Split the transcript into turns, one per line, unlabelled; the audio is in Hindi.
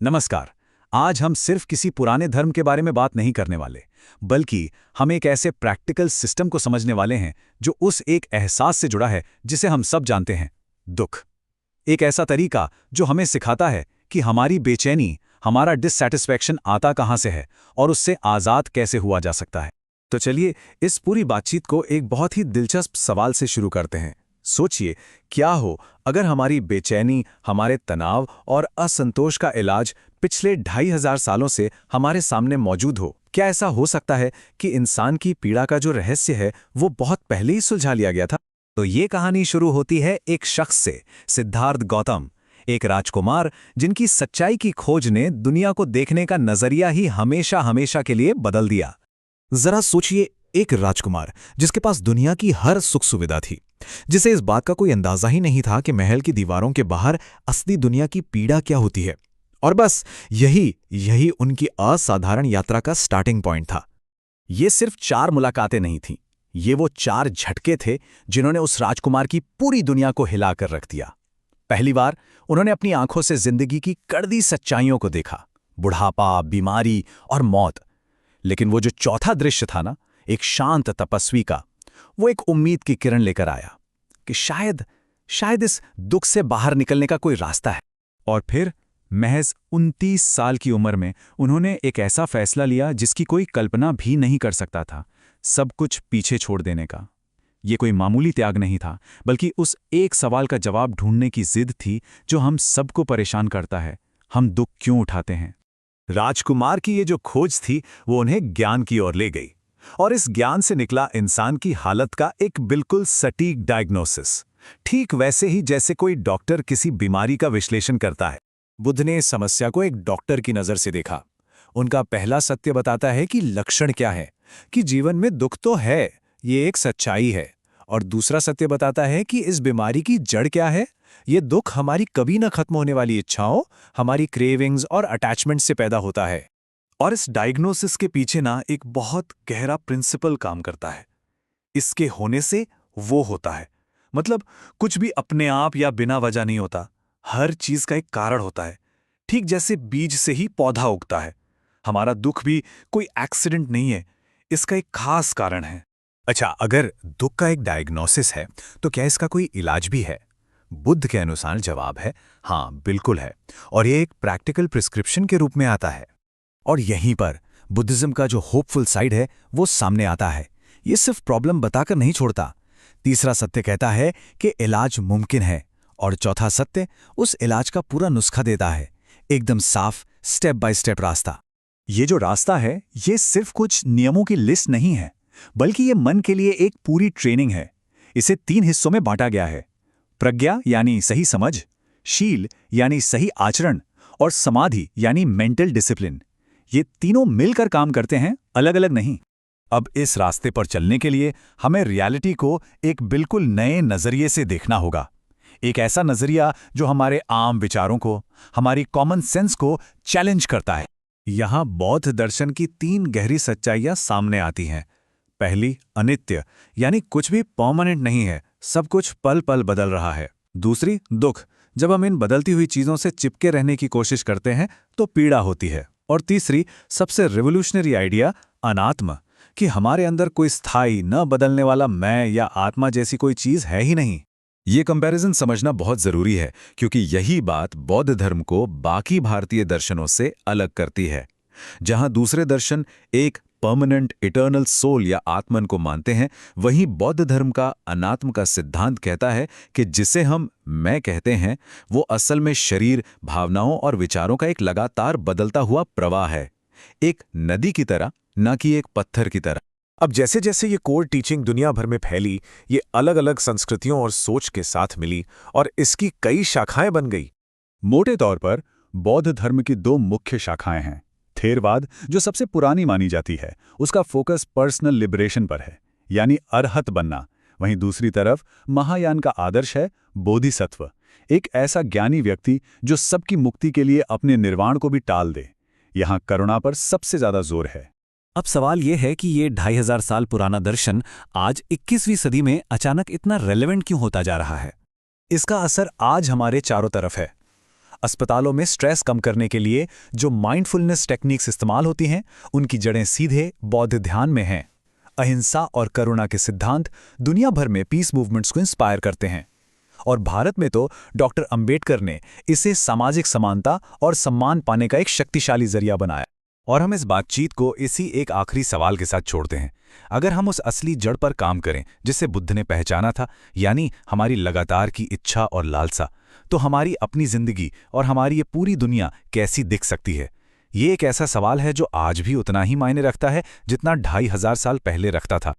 नमस्कार। आज हम सिर्फ किसी पुराने धर्म के बारे में बात नहीं करने वाले, बल्कि हम एक ऐसे प्रैक्टिकल सिस्टम को समझने वाले हैं जो उस एक एहसास से जुड़ा है जिसे हम सब जानते हैं, दुख। एक ऐसा तरीका जो हमें सिखाता है कि हमारी बेचैनी, हमारा डिससैटिस्फैक्शन आता कहाँ से है और उससे आज़ाद कैसे हुआ जा सकता है। तो चलिए इस पूरी बातचीत को एक बहुत ही दिलचस्प सवाल से शुरू करते हैं। सोचिए, क्या हो अगर हमारी बेचैनी, हमारे तनाव और असंतोष का इलाज पिछले 2500 सालों से हमारे सामने मौजूद हो? क्या ऐसा हो सकता है कि इंसान की पीड़ा का जो रहस्य है वो बहुत पहले ही सुलझा लिया गया था? तो ये कहानी शुरू होती है एक शख्स से, सिद्धार्थ गौतम, एक राजकुमार जिनकी सच्चाई की खोज ने दुनिया को देखने का नजरिया ही हमेशा हमेशा के लिए बदल दिया। जरा सोचिए, एक राजकुमार जिसके पास दुनिया की हर सुख सुविधा थी, जिसे इस बात का कोई अंदाजा ही नहीं था कि महल की दीवारों के बाहर असली दुनिया की पीड़ा क्या होती है। और बस यही उनकी असाधारण यात्रा का स्टार्टिंग पॉइंट था। ये सिर्फ 4 मुलाकातें नहीं थीं, ये वो 4 झटके थे जिन्होंने उस राजकुमार की पूरी दुनिया को हिलाकर रख दिया। पहली बार उन्होंने अपनी आंखों से जिंदगी की कड़वी सच्चाइयों को देखा, बुढ़ापा, बीमारी और मौत। लेकिन वो जो चौथा दृश्य था ना, एक शांत तपस्वी का, वो एक उम्मीद की किरण लेकर आया कि शायद इस दुख से बाहर निकलने का कोई रास्ता है। और फिर महज 29 साल की उम्र में उन्होंने एक ऐसा फैसला लिया जिसकी कोई कल्पना भी नहीं कर सकता था, सब कुछ पीछे छोड़ देने का। ये कोई मामूली त्याग नहीं था, बल्कि उस एक सवाल का जवाब ढूंढने की जिद थी जो हम सबको परेशान करता है: हम दुख क्यों उठाते हैं? राजकुमार की ये जो खोज थी वो उन्हें ज्ञान की ओर ले गई, और इस ज्ञान से निकला इंसान की हालत का एक बिल्कुल सटीक डायग्नोसिस, ठीक वैसे ही जैसे कोई डॉक्टर किसी बीमारी का विश्लेषण करता है। बुद्ध ने इस समस्या को एक डॉक्टर की नज़र से देखा। उनका पहला सत्य बताता है कि लक्षण क्या है, कि जीवन में दुख तो है, ये एक सच्चाई है। और दूसरा सत्य बताता है कि इस बीमारी की जड़ क्या है, ये दुख हमारी कभी न खत्म होने वाली इच्छाओं, हमारी क्रेविंग्स और अटैचमेंट से पैदा होता है। और इस डायग्नोसिस के पीछे ना एक बहुत गहरा प्रिंसिपल काम करता है। इसके होने से वो होता है, मतलब कुछ भी अपने आप या बिना वजह नहीं होता, हर चीज का एक कारण होता है। ठीक जैसे बीज से ही पौधा उगता है, हमारा दुख भी कोई एक्सीडेंट नहीं है, इसका एक खास कारण है। अच्छा, अगर दुख का एक डायग्नोसिस है तो क्या इसका कोई इलाज भी है? बुद्ध के अनुसार जवाब है हाँ, बिल्कुल है। और ये एक प्रैक्टिकल प्रिस्क्रिप्शन के रूप में आता है। और यहीं पर बुद्धिज्म का जो होपफुल साइड है वो सामने आता है। ये सिर्फ प्रॉब्लम बताकर नहीं छोड़ता। तीसरा सत्य कहता है कि इलाज मुमकिन है, और चौथा सत्य उस इलाज का पूरा नुस्खा देता है, एकदम साफ, स्टेप बाय स्टेप रास्ता। ये जो रास्ता है ये सिर्फ कुछ नियमों की लिस्ट नहीं है, बल्कि ये मन के लिए एक पूरी ट्रेनिंग है। इसे 3 हिस्सों में बांटा गया है: प्रज्ञा यानी सही समझ, शील यानी सही आचरण, और समाधि यानी मेंटल डिसिप्लिन। ये तीनों मिलकर काम करते हैं, अलग अलग नहीं। अब इस रास्ते पर चलने के लिए हमें रियलिटी को एक बिल्कुल नए नजरिए से देखना होगा। एक ऐसा नजरिया जो हमारे आम विचारों को, हमारी कॉमन सेंस को चैलेंज करता है। यहाँ बौद्ध दर्शन की 3 गहरी सच्चाइयाँ सामने आती हैं। पहली, अनित्य, यानी कुछ भी परमानेंट नहीं है, सब कुछ पल पल बदल रहा है। दूसरी, दुख, जब हम इन बदलती हुई चीजों से चिपके रहने की कोशिश करते हैं तो पीड़ा होती है। और तीसरी, सबसे रिवोल्यूशनरी आइडिया, अनात्म, कि हमारे अंदर कोई स्थायी, न बदलने वाला मैं या आत्मा जैसी कोई चीज है ही नहीं। ये कंपैरिजन समझना बहुत जरूरी है, क्योंकि यही बात बौद्ध धर्म को बाकी भारतीय दर्शनों से अलग करती है। जहां दूसरे दर्शन एक परमानेंट इटर्नल सोल या आत्मन को मानते हैं, वहीं बौद्ध धर्म का अनात्म का सिद्धांत कहता है कि जिसे हम मैं कहते हैं वो असल में शरीर, भावनाओं और विचारों का एक लगातार बदलता हुआ प्रवाह है, एक नदी की तरह, न कि एक पत्थर की तरह। अब जैसे जैसे ये कोर टीचिंग दुनिया भर में फैली, ये अलग अलग संस्कृतियों और सोच के साथ मिली और इसकी कई शाखाएं बन गई। मोटे तौर पर बौद्ध धर्म की 2 मुख्य शाखाएं हैं। थेरवाद, जो सबसे पुरानी मानी जाती है, उसका फोकस पर्सनल लिबरेशन पर है, यानी अरहत बनना। वहीं दूसरी तरफ महायान का आदर्श है बोधिसत्व, एक ऐसा ज्ञानी व्यक्ति जो सबकी मुक्ति के लिए अपने निर्वाण को भी टाल दे। यहाँ करुणा पर सबसे ज्यादा जोर है। अब सवाल यह है कि ये 2500 साल पुराना दर्शन आज 21वीं सदी में अचानक इतना रेलेवेंट क्यों होता जा रहा है? इसका असर आज हमारे चारों तरफ है। अस्पतालों में स्ट्रेस कम करने के लिए जो माइंडफुलनेस टेक्निक्स इस्तेमाल होती हैं, उनकी जड़ें सीधे बौद्ध ध्यान में हैं। अहिंसा और करुणा के सिद्धांत दुनिया भर में पीस मूवमेंट्स को इंस्पायर करते हैं। और भारत में तो डॉक्टर अंबेडकर ने इसे सामाजिक समानता और सम्मान पाने का एक शक्तिशाली जरिया बनाया। और हम इस बातचीत को इसी एक आखिरी सवाल के साथ छोड़ते हैं। अगर हम उस असली जड़ पर काम करें जिसे बुद्ध ने पहचाना था, यानी हमारी लगातार की इच्छा और लालसा, तो हमारी अपनी जिंदगी और हमारी ये पूरी दुनिया कैसी दिख सकती है? ये एक ऐसा सवाल है जो आज भी उतना ही मायने रखता है जितना 2500 साल पहले रखता था।